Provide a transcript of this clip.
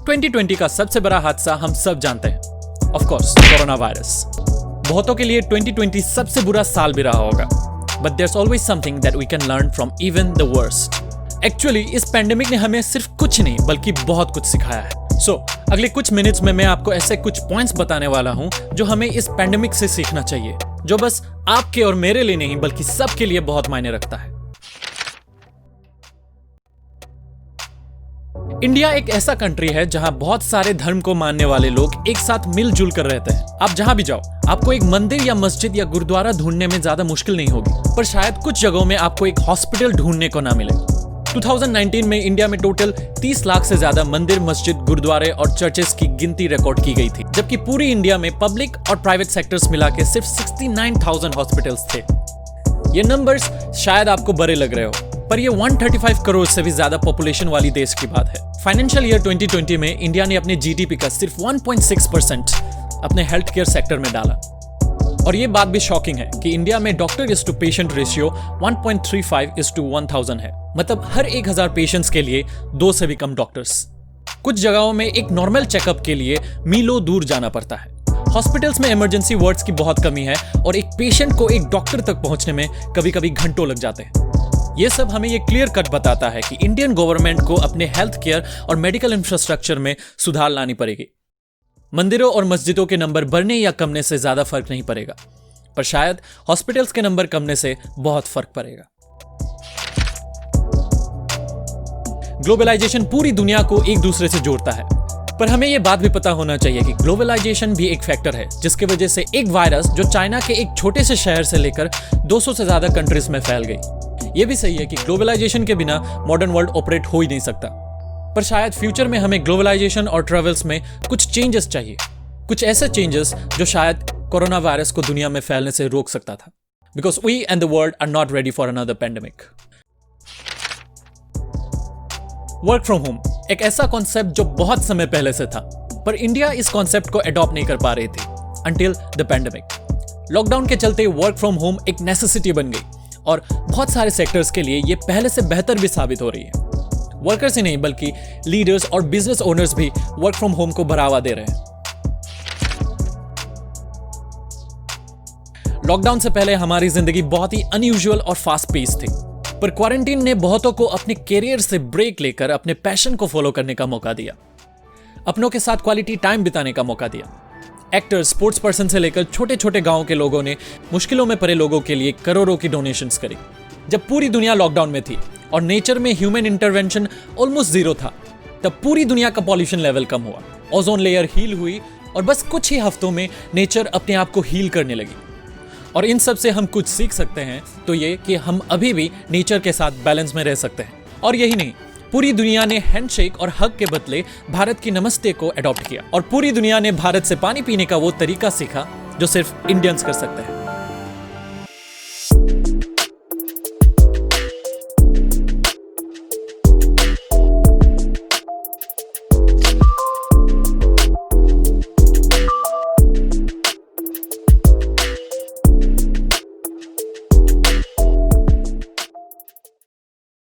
2020 का सबसे बड़ा हादसा हम सब जानते हैं, ऑफ कोर्स कोरोना वायरस। बहुतों के लिए 2020 सबसे बुरा साल भी रहा होगा, but there's always something that we can learn from even the worst. Actually इस पैंडेमिक ने हमें सिर्फ कुछ नहीं बल्कि बहुत कुछ सिखाया है। सो अगले कुछ मिनट्स में मैं आपको ऐसे कुछ पॉइंट्स बताने वाला हूं जो हमें इस पैंडेमिक से सीखना चाहिए, जो बस आपके और मेरे लिए नहीं बल्कि सबके लिए बहुत मायने रखता है। इंडिया एक ऐसा कंट्री है जहां बहुत सारे धर्म को मानने वाले लोग एक साथ मिलजुल कर रहते हैं। आप जहां भी जाओ आपको एक मंदिर या मस्जिद या गुरुद्वारा ढूंढने में ज्यादा मुश्किल नहीं होगी, पर शायद कुछ जगहों में आपको एक हॉस्पिटल ढूंढने को ना मिले। 2019 में इंडिया में टोटल 30 लाख से ज्यादा मंदिर, मस्जिद, गुरुद्वारे और चर्चेस की गिनती रिकॉर्ड की गई थी, जबकि पूरी इंडिया में पब्लिक और प्राइवेट सेक्टर्स मिला के सिर्फ 69,000 हॉस्पिटल्स थे। ये नंबर्स शायद आपको बड़े लग रहे हो, पर ये 135 करोड़ से भी ज्यादा पॉपुलेशन वाली देश की बात है। फाइनेंशियल ईयर 2020 में इंडिया ने अपने जीडीपी का सिर्फ 1.6% अपने हेल्थ केयर सेक्टर में डाला। और ये बात भी शॉकिंग है कि इंडिया में doctor is to patient ratio 1.35:1000 है, मतलब हर 1000 पेशेंट्स के लिए 2 से भी कम डॉक्टर्स। कुछ जगहों में एक नॉर्मल चेकअप के लिए मीलों दूर जाना पड़ता है। हॉस्पिटल्स में इमरजेंसी वार्ड्स की बहुत कमी है और एक पेशेंट को एक डॉक्टर तक पहुंचने में कभी कभी घंटों लग जाते हैं। ये सब हमें ये क्लियर कट बताता है कि इंडियन गवर्नमेंट को अपने हेल्थ केयर और मेडिकल इंफ्रास्ट्रक्चर में सुधार लानी पड़ेगी। मंदिरों और मस्जिदों के नंबर बढ़ने या कमने से ज्यादा फर्क नहीं पड़ेगा, पर शायद हॉस्पिटल्स के नंबर कमने से बहुत फर्क पड़ेगा। ग्लोबलाइजेशन पूरी दुनिया को एक दूसरे से जोड़ता है, पर हमें यह बात भी पता होना चाहिए कि ग्लोबलाइजेशन भी एक फैक्टर है जिसकी वजह से एक वायरस जो चाइना के एक छोटे से शहर से लेकर 200 से ज्यादा कंट्रीज में फैल गई। यह भी सही है कि ग्लोबलाइजेशन के बिना मॉडर्न वर्ल्ड ऑपरेट हो ही नहीं सकता, पर शायद फ्यूचर में हमें ग्लोबलाइजेशन और ट्रेवल्स में कुछ चेंजेस चाहिए, कुछ ऐसे चेंजेस जो शायद कोरोना वायरस को दुनिया में फैलने से रोक सकता था, because we and the world are not ready for another pandemic. Work from home एक ऐसा कॉन्सेप्ट जो बहुत समय पहले से था, पर इंडिया इस कॉन्सेप्ट को अडॉप्ट नहीं कर पा रही थी अंटिल द पैंडेमिक। लॉकडाउन के चलते वर्क फ्रॉम होम एक नेसेसिटी बन गई और बहुत सारे सेक्टर्स के लिए ये पहले से बेहतर भी साबित हो रही है। वर्कर्स ही नहीं बल्कि लीडर्स और बिजनेस ओनर्स भी वर्क फ्रॉम होम को बढ़ावा दे रहे हैं। लॉकडाउन से पहले हमारी जिंदगी बहुत ही अनयूजुअल और फास्ट पेस थी, पर क्वारंटीन ने बहुतों को अपने कैरियर से ब्रेक लेकर अपने पैशन को फॉलो करने का मौका दिया, अपनों के साथ क्वालिटी टाइम बिताने का मौका दिया। एक्टर्स, स्पोर्ट्स पर्सन से लेकर छोटे छोटे गांव के लोगों ने मुश्किलों में पड़े लोगों के लिए करोड़ों की डोनेशंस करी। जब पूरी दुनिया लॉकडाउन में थी और नेचर में ह्यूमन इंटरवेंशन ऑलमोस्ट जीरो था, तब पूरी दुनिया का पॉल्यूशन लेवल कम हुआ, ओजोन लेयर हील हुई और बस कुछ ही हफ्तों में नेचर अपने आप को हील करने लगी। और इन सब से हम कुछ सीख सकते हैं तो ये कि हम अभी भी नेचर के साथ बैलेंस में रह सकते हैं। और यही नहीं, पूरी दुनिया ने हैंडशेक और हग के बदले भारत की नमस्ते को अडॉप्ट किया और पूरी दुनिया ने भारत से पानी पीने का वो तरीका सीखा जो सिर्फ इंडियंस कर सकते हैं।